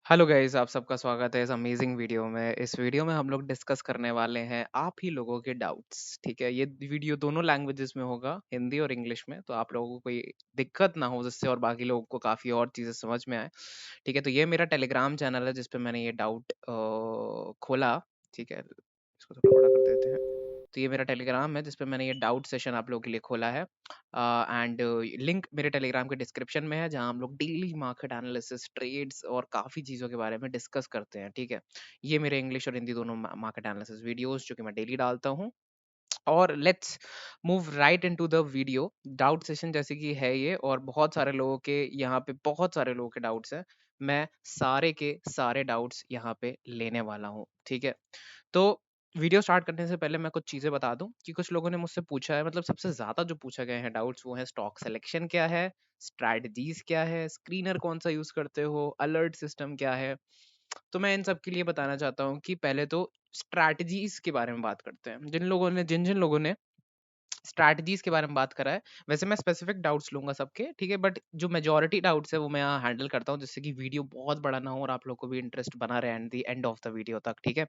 Hello guys, आप सबका स्वागत है इस अमेजिंग वीडियो में। इस वीडियो में हम लोग डिस्कस करने वाले हैं आप ही लोगों के डाउट्स। ठीक है, ये वीडियो दोनों लैंग्वेजेस में होगा, हिंदी और इंग्लिश में, तो आप लोगों को कोई दिक्कत ना हो जिससे और बाकी लोगों को काफ़ी और चीज़ें समझ में आए। ठीक है, तो ये मेरा टेलीग्राम चैनल है जिस पे मैंने ये डाउट खोला। ठीक है, इसको थोड़ा बड़ा कर देते हैं। तो ये मेरा टेलीग्राम है जिस पे मैंने ये डाउट सेशन आप लोगों के लिए खोला है। एंड लिंक मेरे टेलीग्राम के डिस्क्रिप्शन में है जहां हम लोग डेली मार्केट एनालिसिस, ट्रेड्स और काफ़ी चीज़ों के बारे में डिस्कस करते हैं। ठीक है, ये मेरे इंग्लिश और हिंदी दोनों मार्केट एनालिसिस वीडियोस जो कि मैं डेली डालता हूँ। और let's move right into the video. Doubt session जैसे कि है ये, और बहुत सारे लोगों के यहाँ पे बहुत सारे लोगों के डाउट्स हैं। मैं सारे के सारे डाउट्स यहाँ पे लेने वाला हूँ। ठीक है, तो वीडियो स्टार्ट करने से पहले मैं कुछ चीज़ें बता दूं कि कुछ लोगों ने मुझसे पूछा है, मतलब सबसे ज़्यादा जो पूछा गए हैं डाउट्स वो है स्टॉक सिलेक्शन क्या है, स्ट्रैटेजीज क्या है, स्क्रीनर कौन सा यूज़ करते हो, अलर्ट सिस्टम क्या है। तो मैं इन सब के लिए बताना चाहता हूँ कि पहले तो स्ट्रैटेजीज के बारे में बात करते हैं। जिन लोगों ने स्ट्रैटेजीज के बारे में बात करा है, वैसे मैं स्पेसिफिक डाउट्स लूंगा सबके। ठीक है, बट जो मेजोरिटी डाउट्स है वो मैं यहाँ हैंडल करता हूँ जिससे कि वीडियो बहुत बड़ा ना हो और आप लोग को भी इंटरेस्ट बना रहे and the end of the video तक। ठीक है,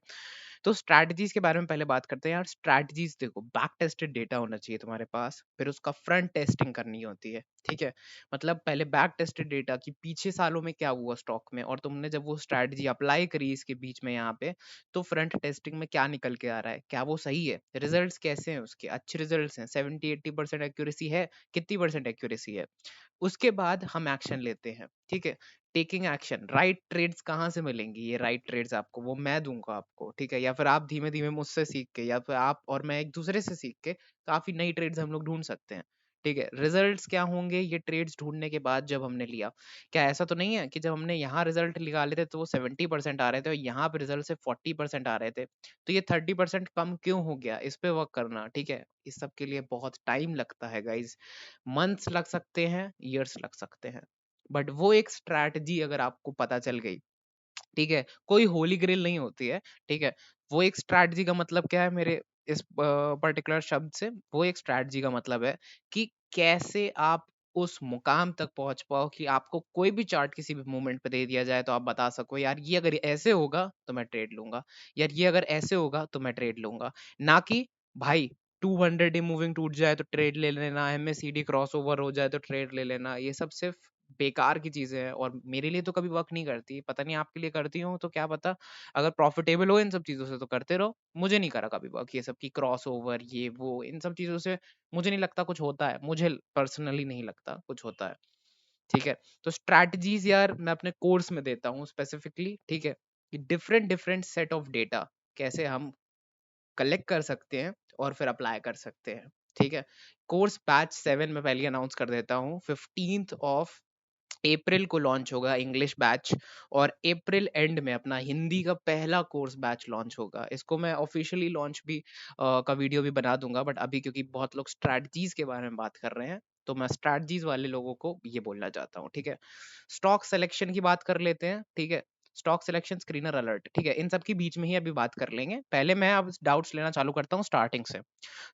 तो स्ट्रैटेजीज के बारे में पहले बात करते हैं। यार स्ट्रैटेजीज देखो, बैक टेस्टेड डेटा होना चाहिए तुम्हारे पास, फिर उसका फ्रंट टेस्टिंग करनी होती है। ठीक है, मतलब पहले बैक टेस्टेड डेटा कि पीछे सालों में क्या हुआ स्टॉक में, और तुमने जब वो स्ट्रैटेजी अप्लाई करी इसके बीच में यहाँ पे, तो फ्रंट टेस्टिंग में क्या निकल के आ रहा है, क्या वो सही है, रिजल्ट्स कैसे हैं उसके, अच्छे रिजल्ट्स हैं, 70-80% एक्यूरेसी है, कितनी परसेंट एक्यूरेसी है। उसके बाद हम एक्शन लेते हैं। ठीक है, टेकिंग एक्शन, राइट ट्रेड्स कहाँ से मिलेंगी, ये राइट ट्रेड्स आपको वो मैं दूंगा आपको। ठीक है, या फिर आप धीमे धीमे मुझसे सीख के, या फिर आप और मैं एक दूसरे से सीख के काफी नई ट्रेड्स हम लोग ढूंढ सकते हैं। ठीक है, रिजल्ट्स क्या होंगे ये ट्रेड्स ढूंढने के बाद जब हमने लिया। क्या ऐसा तो नहीं है कि जब हमने यहाँ रिजल्ट निकाले थे तो वो 70% आ रहे थे और यहाँ पे रिजल्ट से 40% आ रहे थे, तो ये 30% कम क्यों हो गया, इस पे वर्क करना। ठीक है, इस सब के लिए बहुत टाइम लगता है गाइज, मंथ्स लग सकते हैं, ईयर्स लग सकते हैं। बट वो एक स्ट्रैटेजी अगर आपको पता चल गई, ठीक है, कोई होली ग्रेल नहीं होती है। ठीक है, वो एक स्ट्रैटेजी का मतलब क्या है मेरे इस पर्टिकुलर शब्द से, वो एक स्ट्रैटेजी का मतलब है कि कैसे आप उस मुकाम तक पहुंच पाओ कि आपको कोई भी चार्ट किसी भी मोमेंट पे दे दिया जाए तो आप बता सको यार ये अगर ऐसे होगा तो मैं ट्रेड लूंगा, यार ये अगर ऐसे होगा तो मैं ट्रेड लूंगा। ना कि भाई 200 डे मूविंग टूट जाए तो ट्रेड ले लेना, एमएसीडी क्रॉस ओवर हो जाए तो ट्रेड ले लेना, ये सब सिर्फ बेकार की चीजें हैं और मेरे लिए तो कभी वर्क नहीं करती। पता नहीं आपके लिए करती हूँ तो क्या पता, अगर प्रॉफिटेबल हो इन सब चीजों से तो करते रहो। मुझे नहीं करा कभी वर्क ये सब की क्रॉस ओवर ये वो, इन सब चीजों से मुझे नहीं लगता कुछ होता है, मुझे पर्सनली नहीं लगता कुछ होता है। ठीक है, तो स्ट्रैटेजीज यार मैं अपने कोर्स में देता हूँ स्पेसिफिकली। ठीक है, कि different different set of data कैसे हम कलेक्ट कर सकते हैं और फिर अप्लाई कर सकते हैं। ठीक है, कोर्स बैच 7 में पहले अनाउंस कर देता हूँ, 15 अप्रैल को लॉन्च होगा इंग्लिश बैच, और अप्रैल एंड में अपना हिंदी का पहला कोर्स बैच लॉन्च होगा। इसको मैं ऑफिशियली लॉन्च भी का वीडियो भी बना दूंगा, बट अभी क्योंकि बहुत लोग स्ट्रैटेजीज के बारे में बात कर रहे हैं तो मैं स्ट्रैटेजीज वाले लोगों को ये बोलना चाहता हूँ। ठीक है, स्टॉक सिलेक्शन की बात कर लेते हैं। ठीक है, स्टॉक सिलेक्शन, स्क्रीनर अलर्ट, ठीक है, इन सब के बीच में ही अभी बात कर लेंगे। पहले मैं अब डाउट्स लेना चालू करता हूँ स्टार्टिंग से।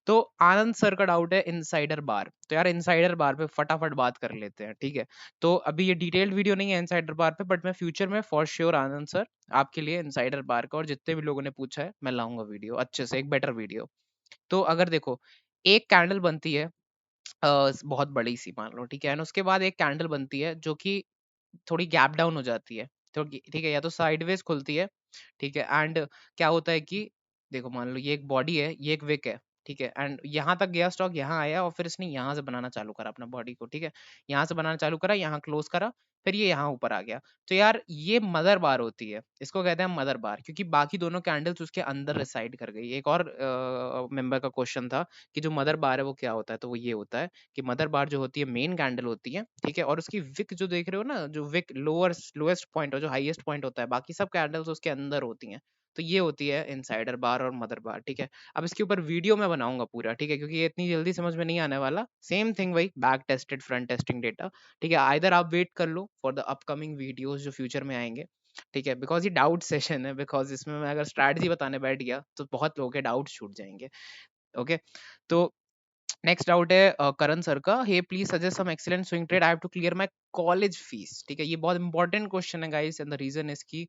तो आनंद सर का डाउट है इनसाइडर बार, तो यार इनसाइडर बार पे फटाफट बात कर लेते हैं। ठीक है, तो अभी ये डिटेल्ड वीडियो नहीं है इनसाइडर बार पे, बट मैं फ्यूचर में फॉर श्योर आनंद सर आपके लिए इनसाइडर बार का और जितने भी लोगों ने पूछा है मैं लाऊंगा वीडियो, अच्छे से एक बेटर वीडियो। तो अगर देखो, एक कैंडल बनती है बहुत बड़ी सी मान लो, ठीक है, एंड उसके बाद एक कैंडल बनती है जो कि थोड़ी गैप डाउन हो जाती है। तो ठीक है, या तो साइडवेज खुलती है। ठीक है, एंड क्या होता है कि देखो मान लो ये एक बॉडी है, ये एक विक है। ठीक है, एंड यहाँ तक गया स्टॉक, यहाँ आया और फिर इसने यहाँ से बनाना चालू करा अपना बॉडी को। ठीक है, यहाँ से बनाना चालू करा, यहाँ क्लोज करा, फिर ये यहाँ ऊपर आ गया। तो यार ये मदर बार होती है, इसको कहते हैं मदर बार, क्योंकि बाकी दोनों कैंडल्स उसके अंदर रिसाइड कर गई। एक और मेंबर का क्वेश्चन था कि जो मदर बार है वो क्या होता है, तो वो ये होता है कि मदर बार जो होती है मेन कैंडल होती है। ठीक है, और उसकी विक जो देख रहे हो ना, जो विक लोअर लोएस्ट पॉइंट और जो हाईएस्ट पॉइंट होता है, बाकी सब कैंडल्स उसके अंदर होती हैं। तो ये होती है इनसाइडर बार और मदर बार। ठीक है, अब इसके ऊपर वीडियो मैं बनाऊंगा पूरा। ठीक है, क्योंकि ये इतनी जल्दी समझ में नहीं आने वाला। सेम थिंग वही back tested front testing data. ठीक है, आइदर आप वेट कर लो फॉर द अपकमिंग वीडियोस जो फ्यूचर में आएंगे। ठीक है, बिकॉज ये डाउट सेशन है, बिकॉज इसमें मैं अगर स्ट्रैटेजी बताने बैठ गया तो बहुत लोगों के डाउट छूट जाएंगे। ओके, तो नेक्स्ट डाउट है करण सर का, hey please suggest some excellent swing trade, I have to clear my college fees. ठीक है, ये बहुत इंपॉर्टेंट क्वेश्चन है guys, and the reason is की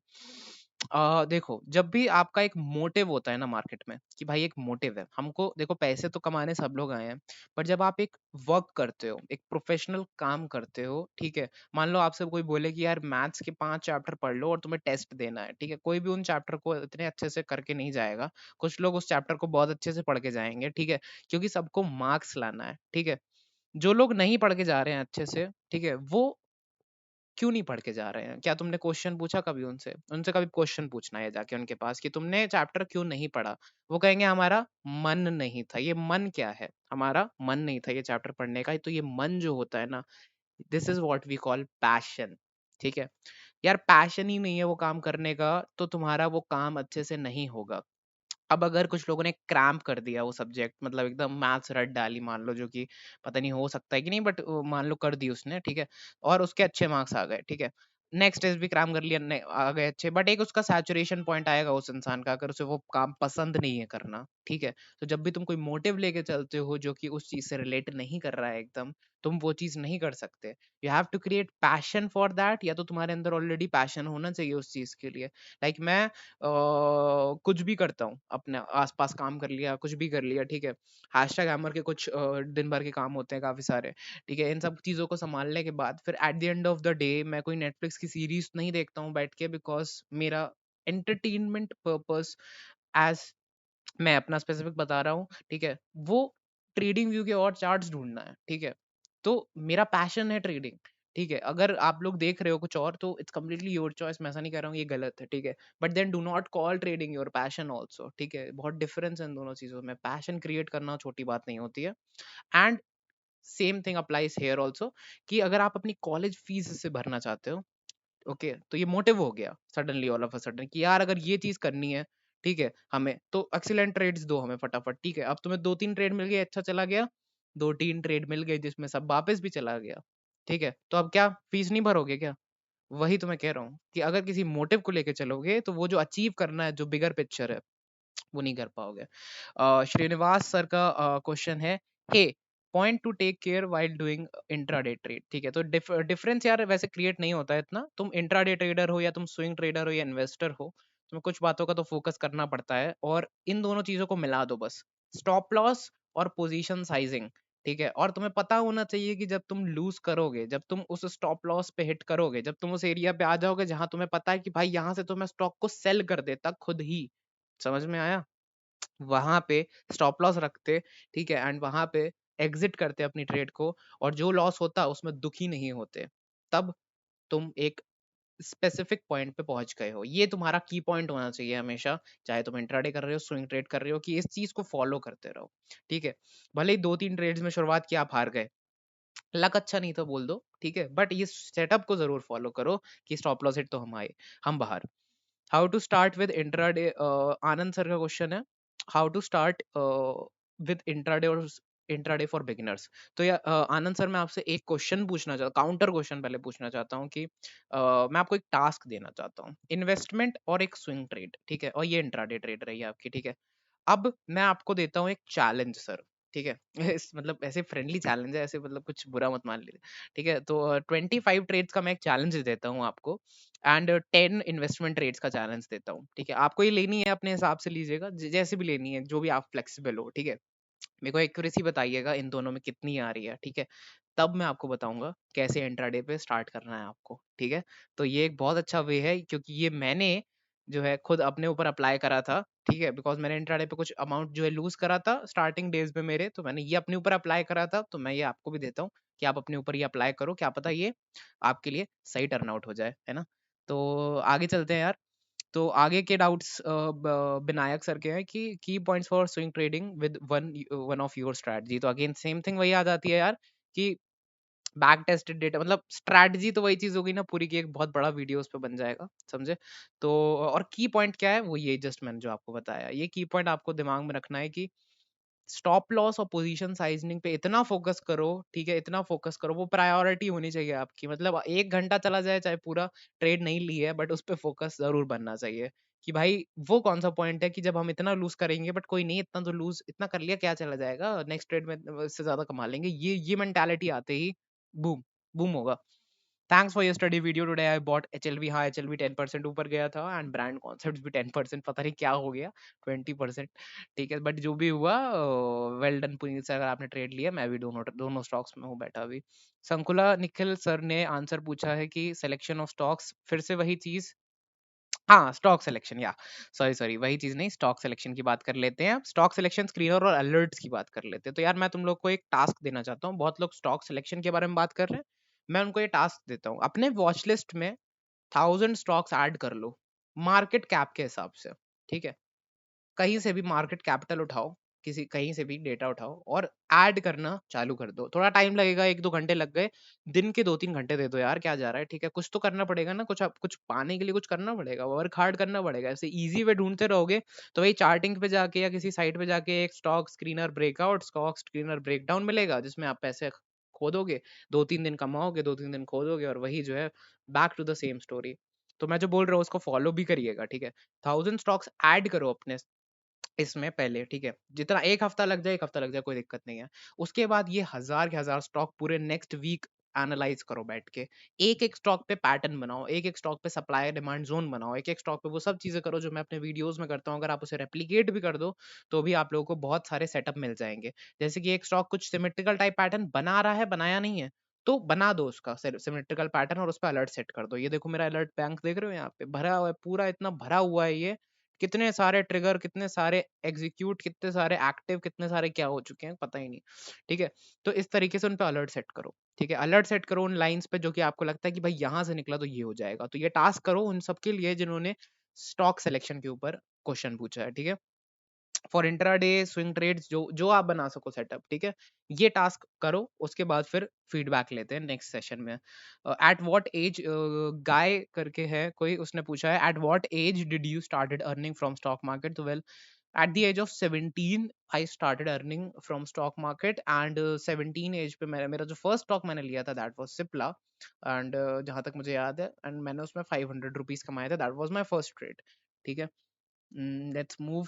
देखो, जब भी आपका एक मोटिव होता है ना मार्केट में, कि भाई एक मोटिव है हमको, देखो पैसे तो कमाने सब लोग आए हैं, पर जब आप एक वर्क करते हो, एक प्रोफेशनल काम करते हो, ठीक है, मान लो आपसे कोई बोले कि यार मैथ्स के 5 चैप्टर पढ़ लो और तुम्हें टेस्ट देना है, ठीक है, कोई भी उन चैप्टर को इतने अच्छे से करके नहीं जाएगा। कुछ लोग उस चैप्टर को बहुत अच्छे से पढ़ के जाएंगे, ठीक है, क्योंकि सबको मार्क्स लाना है, ठीक है। जो लोग नहीं पढ़ के जा रहे हैं अच्छे से, ठीक है, वो क्यों नहीं पढ़ के जा रहे हैं? क्या तुमने क्वेश्चन पूछा कभी उनसे? उनसे कभी क्वेश्चन पूछना है जाके उनके पास कि तुमने चैप्टर क्यों नहीं पढ़ा? वो कहेंगे हमारा मन नहीं था। ये मन क्या है? हमारा मन नहीं था ये चैप्टर पढ़ने का। तो ये मन जो होता है ना, this is what we call passion. ठीक है? यार पैशन ही नहीं है वो काम करने का, तो तुम्हारा वो काम अच्छे से नहीं होगा। अब अगर कुछ लोगों ने क्रैम्प कर दिया वो सब्जेक्ट, मतलब एकदम मैथ्स रट डाली मान लो, जो कि पता नहीं हो सकता है कि नहीं, बट मान लो कर दी उसने, ठीक है, और उसके अच्छे मार्क्स आ गए, ठीक है, नेक्स्ट टेस्ट भी क्रैम कर लिया, आ गए अच्छे, बट एक उसका सैचुरेशन पॉइंट आएगा उस इंसान का, अगर उसे वो काम पसंद नहीं है करना, ठीक है। तो जब भी तुम कोई मोटिव लेके चलते हो जो कि उस चीज से रिलेट नहीं कर रहा है एकदम, तुम वो चीज नहीं कर सकते। You have to create passion for that, या तो तुम्हारे अंदर ऑलरेडी पैशन होना चाहिए उस चीज के लिए। लाइक मैं कुछ भी करता हूँ, अपने आसपास काम कर लिया, कुछ भी कर लिया, ठीक है, हैशटैग हैमर के कुछ दिन भर के काम होते हैं काफी सारे, ठीक है, इन सब चीजों को संभालने के बाद फिर eight the end of the day मैं कोई नेटफ्लिक्स की सीरीज नहीं देखता हूँ बैठ के, बिकॉज मेरा एंटरटेनमेंट पर्पस, एज मैं अपना स्पेसिफिक बता रहा हूँ, ठीक है, वो ट्रेडिंग व्यू के और चार्ट्स ढूंढना है, ठीक है। तो मेरा पैशन है ट्रेडिंग, ठीक है। अगर आप लोग देख रहे हो कुछ और, तो इट्स कम्प्लीटली योर चॉइस, मैं ऐसा नहीं कह रहा हूँ ये गलत है, ठीक है, but then do not call trading your passion also, ठीक है। बहुत डिफरेंस है इन दोनों चीजों में, पैशन क्रिएट करना छोटी बात नहीं होती है। And same thing applies here also, कि अगर आप अपनी कॉलेज फीस से भरना चाहते हो, ओके, तो ये मोटिव हो गया suddenly all of a sudden, कि यार अगर ये चीज करनी है, ठीक है, हमें तो एक्सीलेंट ट्रेड्स दो हमें फटाफट, ठीक है। अब तुम्हें 2-3 ट्रेड मिल गए, अच्छा चला गया, 2-3 ट्रेड मिल गए जिसमें सब वापस भी चला गया, ठीक है, तो अब क्या फीस नहीं भरोगे क्या? वही तो मैं कह रहा हूँ कि अगर किसी मोटिव को लेके चलोगे, तो वो जो अचीव करना है, जो बिगर पिक्चर है, वो नहीं कर पाओगे। श्रीनिवास सर का क्वेश्चन है, hey point to take care while doing intraday trade. ठीक है, तो डिफरेंस यार वैसे क्रिएट नहीं होता है इतना, तुम इंट्राडे ट्रेडर हो या तुम स्विंग ट्रेडर हो या इन्वेस्टर हो, तुम्हें कुछ बातों का तो फोकस करना पड़ता है, और इन दोनों चीजों को मिला दो बस, स्टॉप लॉस और पोजीशन साइजिंग, ठीक है। और तुम्हें पता होना चाहिए कि जब तुम लूज करोगे, जब तुम उस स्टॉप लॉस पे हिट करोगे, जब तुम उस एरिया पे आ जाओगे जहां तुम्हें पता है कि भाई यहाँ से तो मैं स्टॉक को सेल कर देता खुद ही, समझ में आया, वहां पे स्टॉप लॉस रखते, ठीक है, एंड वहां पे एग्जिट करते अपनी ट्रेड को, और जो लॉस होता उसमें दुखी नहीं होते, तब तुम एक स्पेसिफिक पॉइंट पे पहुंच गए हो। ये तुम्हारा की पॉइंट होना चाहिए हमेशा, चाहे तुम इंट्राडे कर रहे हो, स्विंग ट्रेड कर रहे हो, कि इस चीज को फॉलो करते रहो, ठीक है। भले ही 2-3 ट्रेड्स में शुरुआत की आप हार गए, लक अच्छा नहीं था बोल दो, ठीक है, बट ये सेटअप को जरूर फॉलो करो कि स्टॉप लॉस हिट तो हम आए, हम बाहर। How to start with intraday, Anand sir का क्वेश्चन है, how to start with intraday और इंट्राडे फॉर बिगिनर्स। तो या आनंद सर, मैं आपसे एक क्वेश्चन पूछना चाहता, काउंटर क्वेश्चन पहले पूछना चाहता हूँ कि मैं आपको एक टास्क देना चाहता हूँ, इन्वेस्टमेंट और एक स्विंग ट्रेड, ठीक है, और ये इंट्राडे ट्रेड रही है आपकी, ठीक है। अब मैं आपको देता हूँ एक चैलेंज सर, ठीक है, मतलब ऐसे फ्रेंडली चैलेंज है, ऐसे मतलब कुछ बुरा मत मान लीजिए, ठीक है। तो 25 ट्रेड्स का मैं एक चैलेंज देता हूँ आपको, एंड 10 इन्वेस्टमेंट ट्रेड्स का चैलेंज देता हूँ, ठीक है। आपको ये लेनी है अपने हिसाब से लीजिएगा, जैसे भी लेनी है, जो भी आप फ्लेक्सिबल हो, ठीक है। मेरे को एक्यूरेसी बताइएगा इन दोनों में कितनी आ रही है, ठीक है। तब मैं आपको बताऊंगा कैसे इंट्राडे पे स्टार्ट करना है आपको, ठीक है। तो ये एक बहुत अच्छा वे है, क्योंकि ये मैंने जो है खुद अपने ऊपर अप्लाई करा था, ठीक है, बिकॉज मैंने इंट्राडे पे कुछ अमाउंट जो है लूज करा था स्टार्टिंग डेज में मेरे, तो मैंने ये अपने ऊपर अप्लाई करा था, तो मैं ये आपको भी देता हूँ कि आप अपने ऊपर ये अप्लाई करो, क्या पता ये आपके लिए सही टर्न आउट हो जाए, है ना। तो आगे चलते हैं यार। तो आगे के डाउट्स विनायक सर के हैं कि की points for swing trading with one one of your strategy. तो अगेन सेम थिंग वही आ जाती है यार, कि बैक टेस्टेड डेटा, मतलब स्ट्रैटेजी तो वही चीज होगी ना पूरी की, एक बहुत बड़ा वीडियो उस पर बन जाएगा, समझे। तो और की पॉइंट क्या है, वो ये जस्ट मैंने जो आपको बताया, ये की पॉइंट आपको दिमाग में रखना है कि स्टॉप लॉस और पोजीशन साइजनिंग पे इतना फोकस करो, ठीक है, इतना फोकस करो, वो प्रायोरिटी होनी चाहिए आपकी, मतलब 1 घंटा चला जाए चाहे पूरा ट्रेड नहीं ली है, बट उस पे फोकस जरूर बनना चाहिए, कि भाई वो कौन सा पॉइंट है कि जब हम इतना लूज करेंगे बट कोई नहीं, इतना तो लूज इतना कर लिया, क्या चला जाएगा, नेक्स्ट ट्रेड में इससे ज्यादा कमा लेंगे, ये मेंटालिटी आते ही बूम बूम होगा। Thanks for your study video today I bought HLV. हाँ एचएलवी 10% ऊपर गया था एंड ब्रांड कॉन्सेप्ट्स भी 10%, पता नहीं क्या हो गया 20%। ठीक है बट जो भी हुआ, वेल डन पुनीत सर, अगर आपने ट्रेड लिया, मैं भी दोनों दोनों स्टॉक्स में हूँ बैठा अभी। संकुला निखिल सर ने आंसर पूछा है कि सिलेक्शन ऑफ स्टॉक्स, फिर से वही चीज, हाँ स्टॉक सिलेक्शन, या सॉरी सॉरी वही चीज नहीं, स्टॉक सिलेक्शन की बात कर लेते हैं। स्टॉक सिलेक्शन स्क्रीनर और अलर्ट्स की बात कर लेते हैं। तो यार मैं तुम लोग को एक टास्क देना चाहता हूँ, बहुत लोग स्टॉक सिलेक्शन के बारे में बात कर रहे हैं, मैं उनको ये टास्क देता हूँ, अपने वॉच लिस्ट में 1000 स्टॉक्स ऐड कर लो मार्केट कैप के हिसाब से। ठीक है, कहीं से भी मार्केट कैपिटल उठाओ, किसी कहीं से भी डेटा उठाओ और ऐड करना चालू कर दो। थोड़ा टाइम लगेगा, 1-2 घंटे लग गए, दिन के 2-3 घंटे दे दो यार, क्या जा रहा है। ठीक है, कुछ तो करना पड़ेगा ना, कुछ कुछ पाने के लिए कुछ करना पड़ेगा, वर्क हार्ड करना पड़ेगा। ऐसे इजी वे ढूंढते रहोगे तो वही चार्टिंग पे जाके या किसी साइट पे जाके एक stock screener breakout, stock screener breakdown मिलेगा, जिसमें आप पैसे खोदोगे, 2-3 दिन कमाओगे, 2-3 दिन खोदोगे, और वही जो है back to the same story. तो मैं जो बोल रहा हूँ उसको फॉलो भी करिएगा। ठीक है, 1000 स्टॉक्स ऐड करो अपने इसमें पहले। ठीक है, जितना एक हफ्ता लग जाए, एक हफ्ता लग जाए, कोई दिक्कत नहीं है। उसके बाद ये 1000 के 1000 स्टॉक पूरे नेक्स्ट वीक एनालाइज करो बैठ के। एक एक स्टॉक पे पैटर्न बनाओ, एक एक स्टॉक पे सप्लाई डिमांड जोन बनाओ, एक एक स्टॉक पे वो सब चीजें करो जो मैं अपने वीडियोस में करता हूँ। अगर आप उसे रेप्लिकेट भी कर दो तो भी आप लोगों को बहुत सारे सेटअप मिल जाएंगे। जैसे कि एक स्टॉक कुछ सिमेट्रिकल टाइप पैटर्न बना रहा है, बनाया नहीं है, तो बना दो उसका सिमेट्रिकल पैटर्न और उस पर अलर्ट सेट कर दो। ये देखो मेरा अलर्ट बैंक देख रहे हो, यहाँ पे भरा हुआ है पूरा, इतना भरा हुआ है ये, कितने सारे ट्रिगर, कितने सारे एग्जीक्यूट, कितने सारे एक्टिव, कितने सारे क्या हो चुके हैं पता ही नहीं। ठीक है, तो इस तरीके से उन पे अलर्ट सेट करो। ठीक है, अलर्ट सेट करो उन लाइंस पे जो कि आपको लगता है कि भाई यहाँ से निकला तो ये हो जाएगा। तो ये टास्क करो उन सबके लिए जिन्होंने स्टॉक सिलेक्शन के ऊपर क्वेश्चन पूछा है। ठीक है, फॉर इंट्राडे स्विंग ट्रेड्स, जो जो आप बना सको सेटअप। ठीक है, ये टास्क करो, उसके बाद फिर फीडबैक लेते हैं नेक्स्ट सेशन में। एट व्हाट एज, गाय करके है कोई, उसने पूछा है at what age did you started earning from stock market. तो well, at the age of 17 I started earning from stock market, and 17 as पे मेरा जो फर्स्ट स्टॉक मैंने लिया था दैट वाज सिप्ला, एंड जहां तक मुझे याद है, एंड मैंने उसमें 500 रुपीज कमाए थे, that was my first trade. ठीक है, let's move.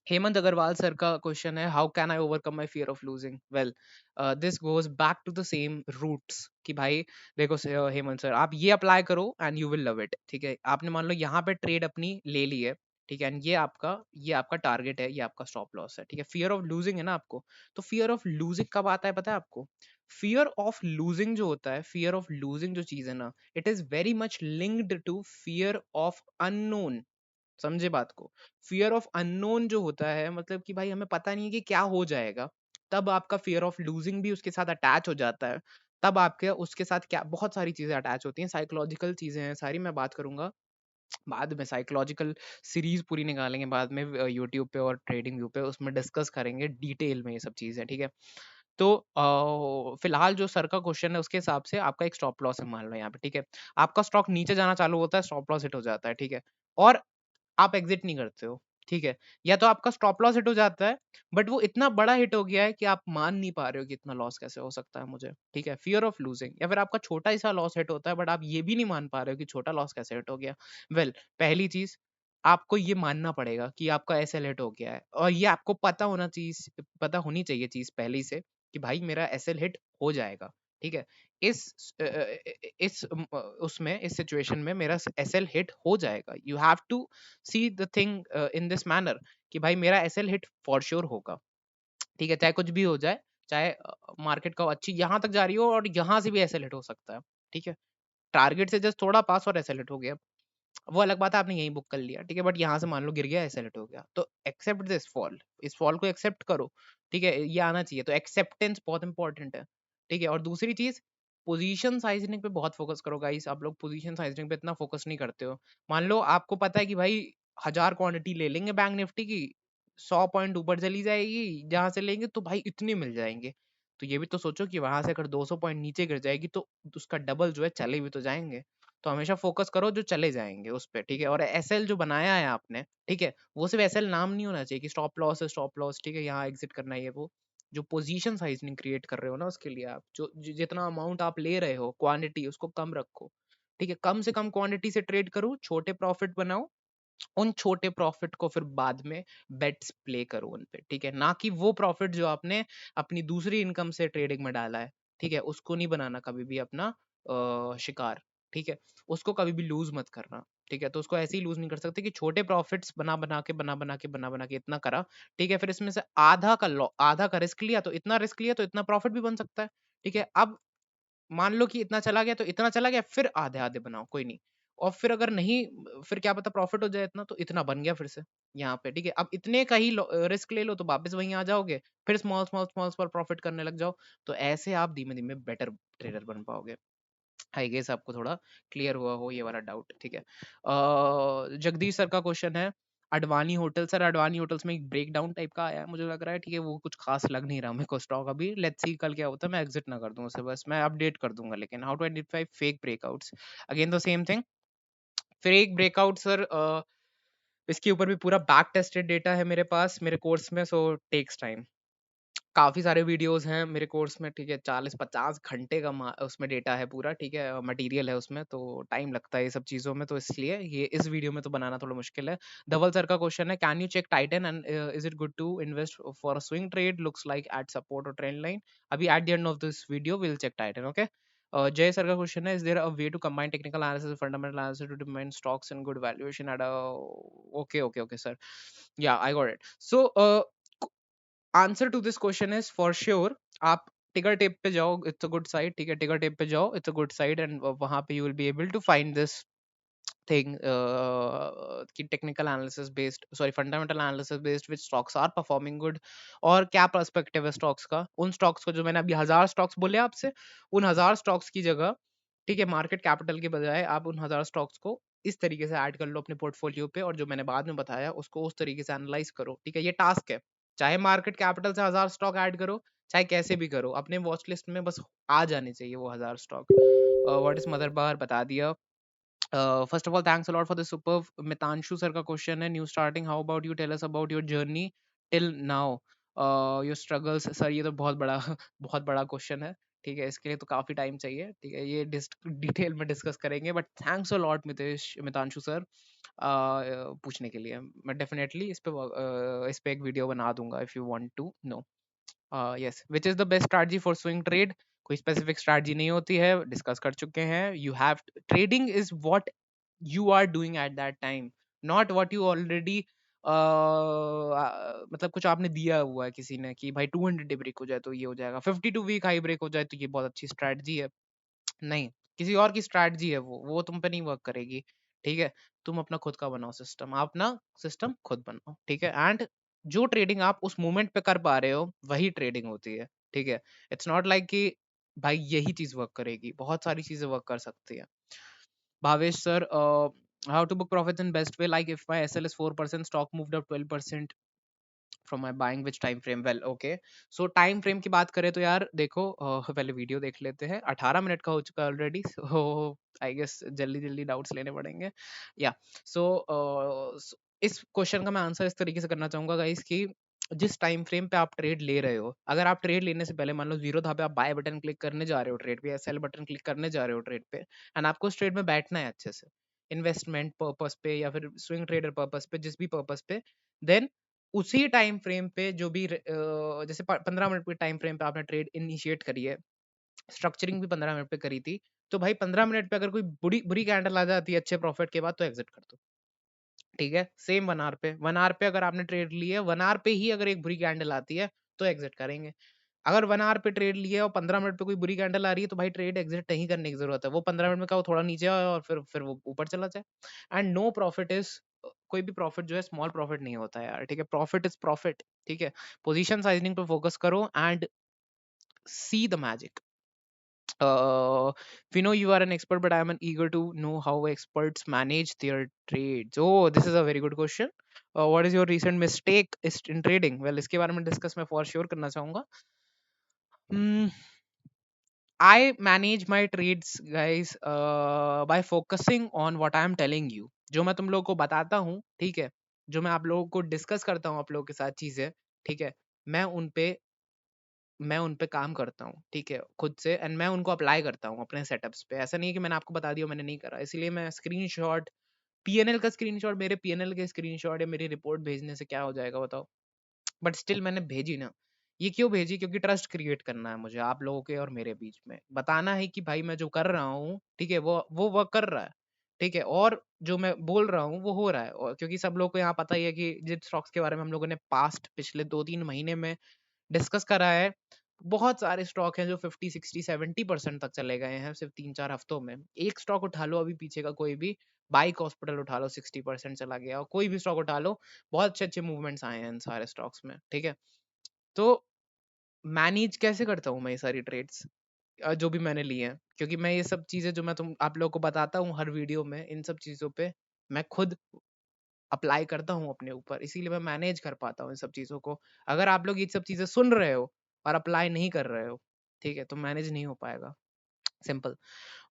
Hemant Agarwal sir का क्वेश्चन है, how can I overcome my fear of losing. Well, this goes back to the same roots कि भाई देखो हेमंत सर, आप ये अप्लाई करो and you will love it. ठीक है, आपने मान लो यहाँ पे ट्रेड अपनी ले ली है, ठीक है, एंड ये आपका टारगेट है, ये आपका स्टॉप लॉस है। ठीक है, फियर ऑफ लूजिंग है ना आपको, तो फियर ऑफ लूजिंग कब आता है पता है आपको। फियर ऑफ लूजिंग जो होता है, फियर ऑफ लूजिंग जो चीज है ना, it is very much linked to fear of unknown. समझे बात को। फियर ऑफ अननोन जो होता है, मतलब कि भाई हमें पता नहीं है कि क्या हो जाएगा, तब आपका फियर ऑफ लूजिंग भी उसके साथ अटैच हो जाता है। तब आपके उसके साथ क्या बहुत सारी चीजें अटैच होती हैं, साइकोलॉजिकल चीजें हैं सारी, मैं बात करूंगा बाद में। साइकोलॉजिकल सीरीज पूरी निकालेंगे बाद में यूट्यूब पे और ट्रेडिंग व्यू पे, उसमें डिस्कस करेंगे डिटेल में ये सब चीजें। ठीक है, तो फिलहाल जो सर का क्वेश्चन है उसके हिसाब से आपका एक स्टॉप लॉस है मान लो यहाँ पे। ठीक है, आपका स्टॉक नीचे जाना चालू होता है, स्टॉप लॉस हिट हो जाता है। ठीक है, और आप एग्जिट नहीं करते हो। ठीक है, या तो आपका स्टॉप लॉस हिट हो जाता है, बट वो इतना बड़ा हिट हो गया है कि आप मान नहीं पा रहे हो कि इतना लॉस कैसे हो सकता है मुझे। ठीक है, फियर ऑफ लूजिंग। या फिर आपका छोटा सा लॉस हिट होता है, बट आप ये भी नहीं मान पा रहे हो कि छोटा लॉस कैसे हिट हो गया। वेल, पहली चीज आपको ये मानना पड़ेगा कि आपका एसएल हिट हो गया है, और ये आपको पता होनी चाहिए चीज पहले से कि भाई मेरा एसएल हिट हो जाएगा। ठीक है, इस अ, अ, इस उसमें इस सिचुएशन में मेरा एसएल हिट हो जाएगा। You have to see the thing in this manner कि भाई मेरा एसएल हिट फॉर श्योर होगा। ठीक है, चाहे कुछ भी हो जाए, चाहे मार्केट का अच्छी यहाँ तक जा रही हो और यहाँ से भी एसएल हिट हो सकता है। ठीक है, टारगेट से जस्ट थोड़ा पास और एसएल हिट हो गया, वो अलग बात है, आपने यही बुक कर लिया। ठीक है, बट यहाँ से मान लो गिर गया, सेलेक्ट हो गया, तो एक्सेप्ट दिस फॉल, इस फॉल को एक्सेप्ट करो। ठीक है, ये आना चाहिए, तो एक्सेप्टेंस बहुत इंपॉर्टेंट है। ठीक है, और दूसरी चीज, पोजीशन साइजनिंग पे बहुत फोकस करो गाइस। आप लोग पोजीशन साइजनिंग पे इतना फोकस नहीं करते हो। मान लो आपको पता है कि भाई 1000 क्वांटिटी ले लेंगे बैंक निफ्टी की, 100 पॉइंट ऊपर चली जाएगी, जहां से लेंगे तो भाई इतने मिल जाएंगे। तो ये भी तो सोचो कि वहां से अगर 200 पॉइंट नीचे गिर जाएगी तो उसका डबल जो है चले भी तो जाएंगे। तो हमेशा फोकस करो जो चले जाएंगे उस पे। ठीक है, और एसएल जो बनाया है आपने, ठीक है, वो सिर्फ एसएल नाम नहीं होना चाहिए कि स्टॉप लॉस है, स्टॉप लॉस। ठीक है, यहाँ एग्जिट करना है, ये वो जो पोजीशन साइजनिंग क्रिएट कर रहे हो ना, उसके लिए आप जितना अमाउंट आप ले रहे हो, क्वांटिटी उसको कम रखो। ठीक है, कम से कम क्वांटिटी से ट्रेड करो, छोटे प्रॉफिट बनाओ, उन छोटे प्रॉफिट को फिर बाद में बेट्स प्ले करो उन पे, ठीक है, ना कि वो प्रॉफिट जो आपने अपनी दूसरी इनकम से ट्रेडिंग में डाला है, ठीक है, उसको नहीं बनाना कभी भी अपना शिकार, ठीक है, उसको कभी भी लूज मत करना, ठीक है, तो उसको ऐसे ही लूज नहीं कर सकते कि छोटे प्रॉफिट्स बना बना के इतना करा, ठीक है, फिर इसमें से आधा का रिस्क लिया तो इतना रिस्क लिया तो इतना प्रॉफिट भी बन सकता है, ठीक है, अब मान लो कि इतना चला गया तो इतना चला गया, फिर आधे-आधे बनाओ, कोई नहीं। और फिर अगर नहीं, फिर क्या पता प्रॉफिट हो जाए इतना, तो इतना बन गया फिर से यहाँ पे, ठीक है। अब इतने का ही रिस्क ले लो तो वापस वहीं आ जाओगे, फिर स्मॉल प्रॉफिट करने लग जाओ, तो ऐसे आप धीमे-धीमे बेटर ट्रेडर बन पाओगे। आई गेस आपको थोड़ा क्लियर हुआ हो ये वाला डाउट, ठीक है। जगदीश सर का क्वेश्चन है, Advani hotel, sir Advani hotels में एक ब्रेक डाउन टाइप का आया है मुझे लग रहा है, ठीक है, वो कुछ खास लग नहीं रहा मेरे को स्टॉक अभी, लेट्स सी कल क्या होता है, मैं एग्जिट ना कर दूं उसे, बस मैं अपडेट कर दूंगा। लेकिन how to identify fake breakouts, again the same thing, fake breakout sir, इसके ऊपर भी पूरा बैक टेस्टेड डेटा है मेरे पास मेरे कोर्स में, सो टेक्स टाइम, काफ़ी सारे वीडियोज़ हैं मेरे कोर्स में, ठीक है, 40-50 घंटे का उसमें डेटा है पूरा, ठीक है, मटेरियल है उसमें, तो टाइम लगता है ये सब चीज़ों में, तो इसलिए ये इस वीडियो में तो बनाना थोड़ा मुश्किल है। धवल सर का क्वेश्चन है, can you check Titan and is it good to invest for a swing trade, looks like at support और ट्रेंड लाइन, अभी at the end of this video will check Titan, okay. Jay sir का question है, is there a way to combine technical analysis fundamental analysis to determine stocks and good valuation at a, okay okay okay sir, या I got it, so answer to this question is for sure, आप ticker tape पे जाओ, it's a good site, ठीक है, टिकर tape पे जाओ, it's a good site, and वहां पे you will be able to find this thing कि technical analysis based, sorry fundamental analysis based which stocks are performing good, और क्या पर्सपेक्टिव है स्टॉक्स का, उन स्टॉक्स को जो मैंने अभी 1000 स्टॉक्स बोले आपसे, उन 1000 स्टॉक्स की जगह, ठीक है, मार्केट कैपिटल के बजाय आप उन 1000 स्टॉक्स को इस तरीके से ऐड कर लो अपने पोर्टफोलियो पे, और जो मैंने बाद में बताया उसको उस तरीके से एनालाइज करो, ठीक है, ये टास्क है, चाहे मार्केट कैपिटल से 1000 स्टॉक ऐड करो, चाहे कैसे भी करो, अपने वॉच लिस्ट में बस आ जाने चाहिए वो 1000 स्टॉक। व्हाट इज मदर बार बता दिया। First of all, thanks a lot for the superb Mitanshu sir का question है, new starting, how about you tell us about your journey till now, your struggles, sir ये तो बहुत बड़ा बहुत बड़ा क्वेश्चन है, ठीक है, इसके लिए तो काफी टाइम चाहिए, ठीक है, ये डिटेल में डिस्कस करेंगे, but thanks a lot Mitanshu sir पूछने के लिए, मैं डेफिनेटली इस पे एक वीडियो बना दूंगा if you want to know. Yes, which is the best strategy for swing trade, कोई स्पेसिफिक स्ट्रैटेजी नहीं होती है, डिस्कस कर चुके हैं, you have, trading is what you are doing at that time, not what you already मतलब कुछ आपने दिया हुआ है किसी ने कि भाई 200 डे ब्रेक हो जाए तो ये हो जाएगा, 52 वीक हाई ब्रेक हो जाए तो ये बहुत अच्छी स्ट्रैटेजी है, नहीं, किसी और की स्ट्रैटेजी है वो तुम पे नहीं वर्क करेगी, ठीक है, तुम अपना खुद का बनाओ सिस्टम, आप ना सिस्टम खुद बनाओ, ठीक है, एंड जो ट्रेडिंग आप उस मोमेंट पे कर पा रहे हो वही ट्रेडिंग होती है, ठीक है, इट्स नॉट लाइक कि भाई यही चीज वर्क करेगी, बहुत सारी चीजें वर्क कर सकती है। Bhavesh sir, how to book profits in best way? Like if my SL is 4%, stock moved up 12% from my buying, which time frame? Well, okay. So time frame की बात करें तो यार देखो, पहले वीडियो देख लेते हैं, 18 मिनट का हो चुका है ऑलरेडी, सो आई गेस जल्दी जल्दी डाउट्स लेने पड़ेंगे, या सो इस क्वेश्चन का मैं आंसर इस तरीके से करना चाहूंगा गाइस कि जिस टाइम फ्रेम पे आप ट्रेड ले रहे हो, अगर आप ट्रेड लेने से पहले मान लो जीरो था पे आप बाय बटन क्लिक करने जा रहे हो ट्रेड पे, या सेल बटन क्लिक करने जा रहे हो ट्रेड पे, एंड आपको उस ट्रेड में बैठना है अच्छे से, इन्वेस्टमेंट पर्पस पे या फिर स्विंग ट्रेडर पर्पस पे, जिस भी पर्पस पे, देन उसी टाइम फ्रेम पे जो भी जैसे 15 मिनट के टाइम फ्रेम पे आपने ट्रेड इनिशिएट करी है, स्ट्रक्चरिंग भी 15 मिनट पे करी थी, तो भाई 15 मिनट पे अगर कोई बुरी बुरी कैंडल आ जाती है अच्छे प्रॉफिट के बाद, तो एग्जिट कर दो, ठीक है, सेम 1 आवर पे, 1 आवर पे अगर आपने ट्रेड ली है, 1 आवर पे ही अगर एक बुरी कैंडल आती है तो एग्जिट करेंगे, अगर 1 आवर पे ट्रेड लिए और 15 मिनट पे कोई बुरी कैंडल आ रही है, तो भाई ट्रेड एग्जिट नहीं करने की जरूरत है, वो 15 मिनट में का वो थोड़ा नीचे आए और फिर वो ऊपर चला जाए, एंड नो प्रॉफिट इज, कोई भी प्रॉफिट जो है स्मॉल प्रॉफिट नहीं होता है यार, ठीक है, प्रॉफिट इज प्रॉफिट, ठीक है, पोजीशन साइजनिंग पे फोकस करो and see the magic. we know you are an expert, but I am eager to know how experts manage their trades. Oh, this is a very good question. What is your recent mistake in trading? Well, इसके बारे में discuss मैं for sure करना चाहूंगा। I manage my trades, guys, by focusing on what I am telling you. जो मैं तुम लोगों को बताता हूँ, ठीक है, जो मैं आप लोगों को डिस्कस करता हूँ आप लोगों के साथ चीजें, ठीक है, मैं उन पे मैं उन पे काम करता हूँ, ठीक है, खुद से, एंड मैं उनको अप्लाई करता हूँ अपने सेटअप्स पे, ऐसा नहीं है कि मैंने आपको बता दिया मैंने नहीं करा, इसीलिए मैं स्क्रीनशॉट पीएनएल का स्क्रीनशॉट, मेरे पीएनएल के स्क्रीनशॉट या मेरी रिपोर्ट भेजने से क्या हो जाएगा बताओ? बट स्टिल मैंने भेजी ना। ये क्यों भेजी? क्योंकि ट्रस्ट क्रिएट करना है मुझे आप लोगों के और मेरे बीच में। बताना है कि भाई मैं जो कर रहा हूँ, ठीक है, वो वर्क कर रहा है, ठीक है, और जो मैं बोल रहा हूँ वो हो रहा है। और क्योंकि सब लोग को यहाँ पता ही है कि जिन स्टॉक्स के बारे में हम लोगों ने पास्ट पिछले 2-3 महीने में डिस्कस करा है, बहुत सारे स्टॉक हैं जो 50, 60, 70% तक चले गए हैं सिर्फ 3-4 हफ्तों में। एक स्टॉक उठा लो अभी पीछे का कोई भी, बाइक हॉस्पिटल उठा लो 60% चला गया, और कोई भी स्टॉक उठा लो, बहुत अच्छे-अच्छे मूवमेंट्स आए हैं इन सारे स्टॉक्स में, ठीक है? तो मैनेज कैसे करता हूँ मैं ये सारी ट्रेड्स जो भी मैंने लिए हैं? क्योंकि मैं ये सब चीज़ें जो मैं तुम आप लोगों को बताता हूँ हर वीडियो में, इन सब चीज़ों पे मैं खुद अप्लाई करता हूँ अपने ऊपर, इसीलिए मैं मैनेज कर पाता हूँ इन सब चीज़ों को। अगर आप लोग ये सब चीज़ें सुन रहे हो और अप्लाई नहीं कर रहे हो, ठीक है, तो मैनेज नहीं हो पाएगा। Simple.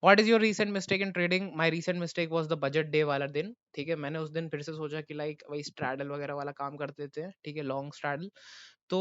What is your recent mistake in trading? My recent mistake was the budget day वाला दिन, ठीक है। मैंने उस दिन फिर से सोचा कि लाइक वही स्ट्रैडल वगैरह वाला काम कर देते हैं, ठीक है, लॉन्ग स्ट्रैडल। तो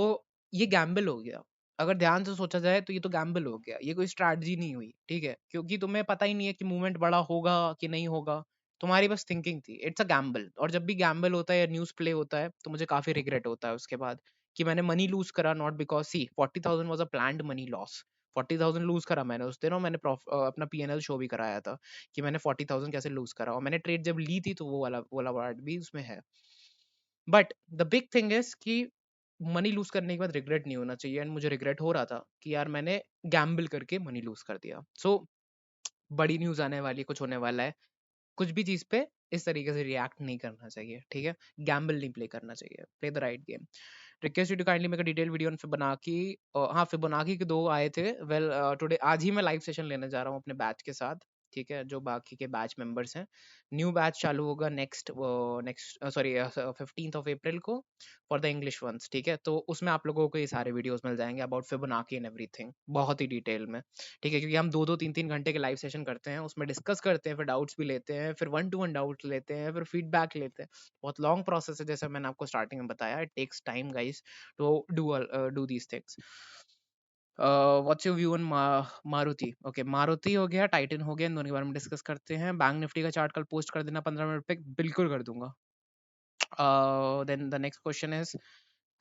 ये गैम्बल हो गया। अगर ध्यान से सोचा जाए तो ये तो गैम्बल हो गया, ये कोई स्ट्रैटेजी नहीं हुई, ठीक है, क्योंकि तुम्हें पता ही नहीं है कि मूवमेंट बड़ा होगा कि नहीं होगा। तुम्हारी बस थिंकिंग थी, इट्स अ गैम्बल। और जब भी गैम्बल होता है या न्यूज प्ले होता है तो मुझे काफी रिग्रेट होता है उसके बाद कि मैंने मनी लूज करा, not because see 40,000 was a planned money loss. 40,000 lose करा मैंने उस दिन, और मैंने अपना पीएनएल शो भी कराया था कि मैंने 40,000 कैसे लूज करा, और मैंने ट्रेड जब ली थी तो वो वाला वर्ड भी उसमें है। But the big thing is कि मनी लूज करने के बाद रिग्रेट नहीं होना चाहिए, एंड मुझे रिग्रेट हो रहा था कि यार मैंने गैम्बल करके मनी लूज कर दिया। सो बड़ी न्यूज आने वाली है, कुछ होने वाला है। कुछ भी चीज पे इस तरीके से रिएक्ट नहीं करना चाहिए, ठीक है। गैम्बल नहीं प्ले करना चाहिए, play the right game. Request you to kindly make a detail video on Fibonacci. हाँ, फिबोनाची के 2 आए थे। वेल टुडे आज ही मैं लाइव सेशन लेने जा रहा हूँ अपने बैच के साथ, ठीक है, जो बाकी के बैच मेंबर्स हैं। न्यू बैच चालू होगा next next sorry 15th of April को फॉर द इंग्लिश वंस, ठीक है। तो उसमें आप लोगों को ये सारे वीडियोस मिल जाएंगे अबाउट फिबोनाची एंड एवरीथिंग, बहुत ही डिटेल में, ठीक है, क्योंकि हम 2-2 3-3 घंटे के लाइव सेशन करते हैं, उसमें डिस्कस करते हैं, फिर डाउट्स भी लेते हैं, फिर वन टू वन डाउट्स लेते हैं, फिर फीडबैक लेते हैं। बहुत लॉन्ग प्रोसेस है, जैसे मैंने आपको स्टार्टिंग में बताया, it takes time guys to do these things. What's your view on Maruti? Okay, Maruti हो गया, टाइटन हो गया, इन दोनों के बारे में डिस्कस करते हैं। बैंक निफ्टी का चार्ट कल पोस्ट कर देना 15 मिनट पे, बिल्कुल कर दूंगा। Then the next question is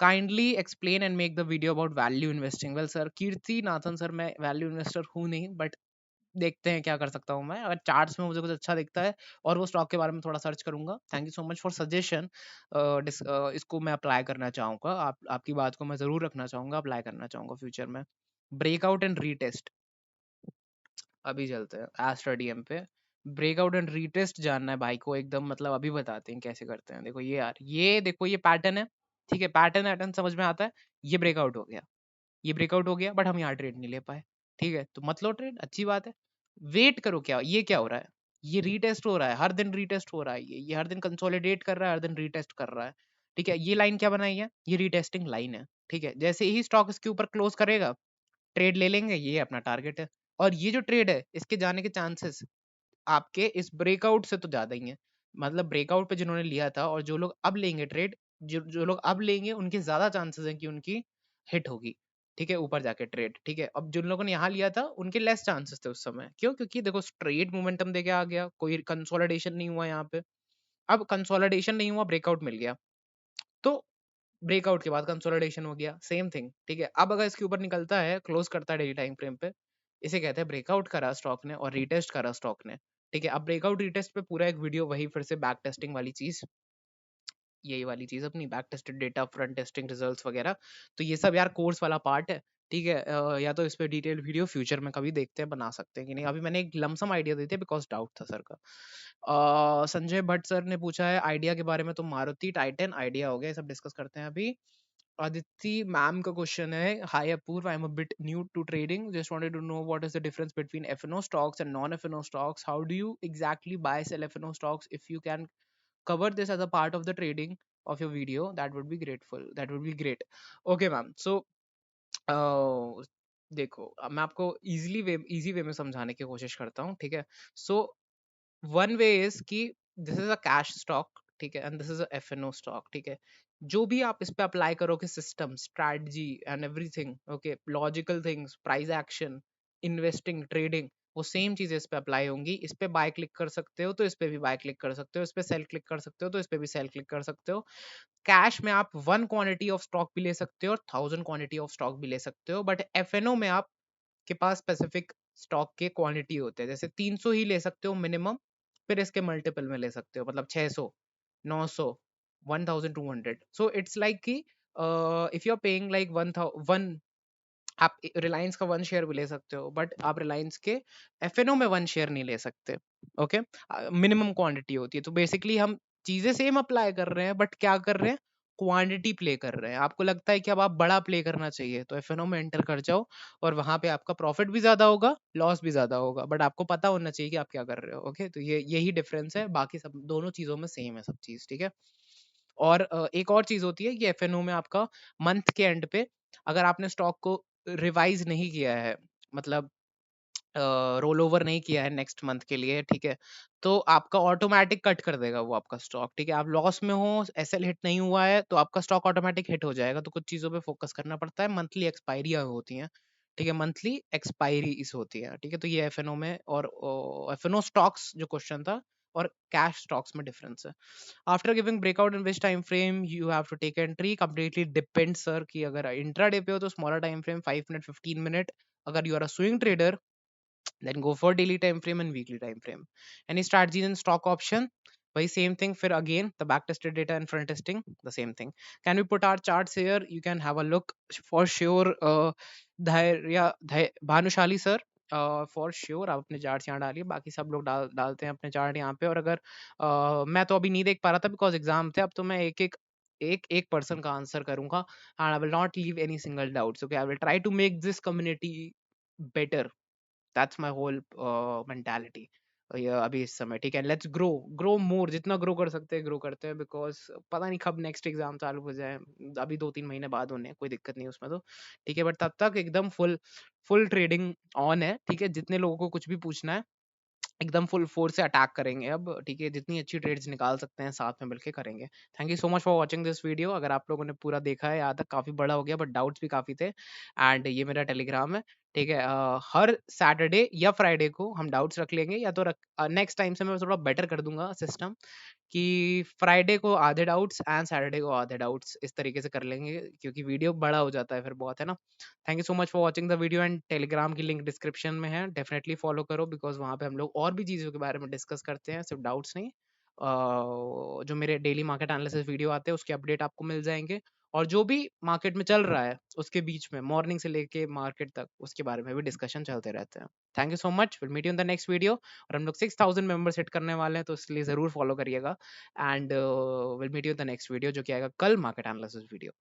kindly explain and make the video about value investing. Well sir, Kirti Nathan sir, मैं वैल्यू इन्वेस्टर हूँ नहीं, बट देखते हैं क्या कर सकता हूँ मैं। अगर चार्ट्स में मुझे कुछ अच्छा दिखता है और वो स्टॉक के बारे में थोड़ा सर्च करूंगा। Thank you so much for suggestion. इसको मैं अप्लाई करना चाहूंगा, आपकी बात को मैं जरूर रखना चाहूंगा, अप्लाई करना चाहूंगा फ्यूचर में। ब्रेकआउट एंड रीटेस्ट, अभी चलते हैं एस्ट्रेडियम पे। ब्रेकआउट एंड रीटेस्ट जानना है भाई को एकदम, मतलब अभी बताते हैं कैसे करते हैं। देखो ये यार, ये देखो ये पैटर्न है, ठीक है, पैटर्न पैटर्न समझ में आता है। ये ब्रेकआउट हो गया, ये ब्रेकआउट हो गया, बट हम यहाँ ट्रेड नहीं ले पाए, ठीक है, तो मत लो ट्रेड, अच्छी बात है। वेट करो, क्या ये क्या हो रहा है? ये रीटेस्ट हो रहा है, हर दिन रीटेस्ट हो रहा है, ये हर दिन कंसोलिडेट कर रहा है, हर दिन रीटेस्ट कर रहा है, ठीक है। ये लाइन क्या बनाई है? ये रीटेस्टिंग लाइन है, ठीक है। जैसे ही स्टॉक इसके ऊपर क्लोज करेगा, ट्रेड ले लेंगे, ये अपना टारगेट है। और ये जो ट्रेड है, इसके जाने के चांसेस आपके इस ब्रेकआउट से तो ज्यादा ही है। मतलब ब्रेकआउट पे जिन्होंने लिया था और जो लोग अब लेंगे ट्रेड, जो जो लोग अब लेंगे, उनके ज्यादा चांसेस हैं कि उनकी हिट होगी, ठीक है, ऊपर जाके ट्रेड, ठीक है। अब जिन लोगों ने यहाँ लिया था उनके लेस चांसेस थे उस समय, क्यों? क्योंकि देखो स्ट्रेट मोमेंटम देके आ गया, कोई कंसोलिडेशन नहीं हुआ यहाँ पे। अब कंसोलिडेशन नहीं हुआ, ब्रेकआउट मिल गया, तो ब्रेकआउट के बाद कंसोलिडेशन हो गया, सेम थिंग, ठीक है। अब अगर इसके ऊपर निकलता है, क्लोज करता है डेली टाइम फ्रेम पे, इसे कहते हैं ब्रेकआउट करा स्टॉक ने और रीटेस्ट करा स्टॉक ने, ठीक है। अब ब्रेकआउट रीटेस्ट पे पूरा एक वीडियो, वही फिर से बैक टेस्टिंग वाली चीज, यही वाली चीज अपनी back tested data, front testing results वगैरह, तो ये सब यार कोर्स वाला पार्ट है, ठीक है। या तो इस पे डिटेल वीडियो फ्यूचर में कभी देखते हैं, बना सकते हैं कि नहीं। अभी मैंने एक लमसम आइडिया देते बिकॉज डाउट था सर का। संजय भट्ट सर ने पूछा है आइडिया के बारे में, तो मारुति टाइटन आइडिया हो गया, ये सब डिस्कस करते हैं अभी। Aditi मैम का क्वेश्चन है, hi Apoorv, I am a bit new to trading, just wanted to know what is the difference between FNO stocks and non FNO stocks, how do you exactly buy sell FNO stocks, if you can cover this as a part of the trading of your video, that would be grateful, that would be great. Okay ma'am, so देखो अब मैं आपको easy way में समझाने की कोशिश करता हूँ, ठीक है। सो वन वे इज कि this is a cash stock, ठीक है, and this is a FNO stock, ठीक है। जो भी आप इस पे अप्लाई करोगे, system, strategy and everything, okay, logical things, price action, investing, trading, वो सेम चीजें इस पे अप्लाई होंगी। इस पे बाय क्लिक कर सकते हो तो इस पे भी बाय क्लिक कर सकते हो, इस पे सेल क्लिक कर सकते हो तो इस पे भी सेल क्लिक कर सकते हो। कैश में आप 1 क्वांटिटी ऑफ स्टॉक भी ले सकते हो और 1000 क्वांटिटी ऑफ स्टॉक भी ले सकते हो, बट एफएनओ में आपके पास स्पेसिफिक स्टॉक के क्वांटिटी होते हैं, जैसे 300 ही ले सकते हो मिनिमम, फिर इसके मल्टीपल में ले सकते हो, मतलब 600, 900, 1200। सो इट्स लाइक कि if you are paying like one, आप रिलायंस का 1 शेयर भी ले सकते हो, बट आप रिलायंस के एफएनओ में 1 शेयर नहीं ले सकते। ओके, मिनिमम क्वांटिटी होती है। तो बेसिकली हम चीजें सेम अप्लाई कर रहे हैं, बट क्या कर रहे हैं, क्वांटिटी प्ले कर रहे हैं। आपको लगता है कि अब आप बड़ा प्ले करना चाहिए तो एफएनओ में एंटर कर जाओ, और वहां पे आपका प्रॉफिट भी ज्यादा होगा, लॉस भी ज्यादा होगा, बट आपको पता होना चाहिए कि आप क्या कर रहे हो। ओके, तो ये यही डिफरेंस है, बाकी सब दोनों चीजों में सेम है सब चीज, ठीक है। और एक और चीज होती है कि एफएनओ में आपका मंथ के एंड पे अगर आपने स्टॉक को रिवाइज नहीं किया है, मतलब रोल ओवर नहीं किया है नेक्स्ट मंथ के लिए, ठीक है, तो आपका ऑटोमेटिक कट कर देगा वो आपका स्टॉक, ठीक है। आप लॉस में हो, एसएल हिट नहीं हुआ है, तो आपका स्टॉक ऑटोमेटिक हिट हो जाएगा। तो कुछ चीजों पे फोकस करना पड़ता है, मंथली एक्सपायरी होती है, ठीक है, मंथली एक्सपायरी इस होती है, ठीक है। तो ये एफएनओ में और एफएनओ स्टॉक्स जो क्वेश्चन था और कैश स्टॉक्स में डिफरेंस है। After giving breakout in which time frame you have to take entry, completely depend sir, कि अगर इंट्राडे पे हो तो smaller time frame 5 minute 15 minute, अगर you are a swing trader then go for daily time frame and weekly time frame. Any strategies in stock option, वही same thing, फिर again the back tested data and front testing the same thing. Can we put our charts here? You can have a look for sure. Bhanushali sir, for sure आप अपने chart यहाँ डालिए, बाकी सब लोग डालते हैं अपने चार्ट यहाँ पे। और अगर मैं तो अभी नहीं देख पा रहा था बिकॉज एग्जाम थे, अब तो मैं एक पर्सन का आंसर करूंगा, and I will not leave any single doubts. Okay, I will try to make this community better, that's my whole mentality ये अभी इस समय, ठीक है। लेट्स ग्रो, ग्रो मोर, जितना ग्रो कर सकते हैं ग्रो करते हैं, बिकॉज पता नहीं कब नेक्स्ट एग्जाम चालू हो जाए, अभी 2-3 महीने बाद होने हैं, कोई दिक्कत नहीं उसमें तो, ठीक है। बट तब तक एकदम फुल फुल ट्रेडिंग ऑन है, ठीक है। जितने लोगों को कुछ भी पूछना है एकदम फुल फोर्स से अटैक करेंगे अब, ठीक है। जितनी अच्छी ट्रेड्स निकाल सकते हैं साथ में मिलके करेंगे। Thank you so much for watching this video. अगर आप लोगों ने पूरा देखा है यहाँ तक, काफी बड़ा हो गया बट डाउट्स भी काफी थे, एंड ये मेरा टेलीग्राम है, ठीक है। हर सैटरडे या फ्राइडे को हम डाउट्स रख लेंगे, या तो नेक्स्ट टाइम से मैं थोड़ा बेटर कर दूंगा सिस्टम, कि फ्राइडे को आधे डाउट्स एंड सैटरडे को आधे डाउट्स, इस तरीके से कर लेंगे, क्योंकि वीडियो बड़ा हो जाता है फिर बहुत, है ना। Thank you so much for watching the video, and Telegram की लिंक डिस्क्रिप्शन में है, डेफिनेटली फॉलो करो, बिकॉज वहाँ पे हम लोग और भी चीज़ों के बारे में डिस्कस करते हैं, सिर्फ डाउट्स नहीं। जो मेरे डेली मार्केट एनालिसिस वीडियो आते हैं उसके अपडेट आपको मिल जाएंगे, और जो भी मार्केट में चल रहा है उसके बीच में मॉर्निंग से लेके मार्केट तक उसके बारे में भी डिस्कशन चलते रहते हैं। Thank you so much, will meet you in the next video. और हम लोग 6000 मेंबर्स हिट करने वाले हैं, तो इसलिए जरूर फॉलो करिएगा, and will meet you in the next video जो कि आएगा कल, मार्केट एनालिसिस वीडियो।